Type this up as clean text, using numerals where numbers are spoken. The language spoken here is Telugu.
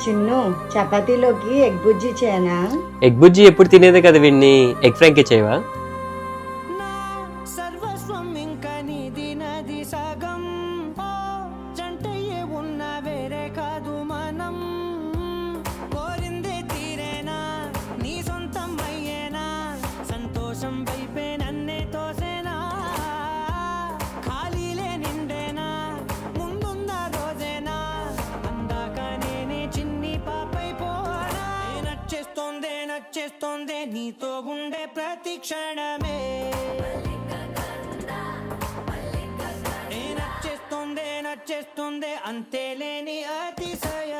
చిన్ను చపాతీలోకి ఎగ్ బుజ్జి చేయనా? ఎగ్ బుజ్జి ఎప్పుడు తినేదే కదా విన్ని, ఎగ్ ఫ్రాంకీ చేయవా? సర్వస్వం ఇంకా నీది నది సగం జంటయ్యే ఉన్న వేరే కాదు మనం కోరిందే తీరేనా నీ సొంతం అయ్యేనా సంతోషం వైపే నన్నే తోసేనా ఖాళీలే నిండేనా ముందున్న రోజేనా అందాక నేనే చిన్ని పాపై పోనా నచ్చేస్తోందే నీతో ఉండే ప్రతి క్షణమే నచ్చేస్తోందే అంతే లేని అతిశయ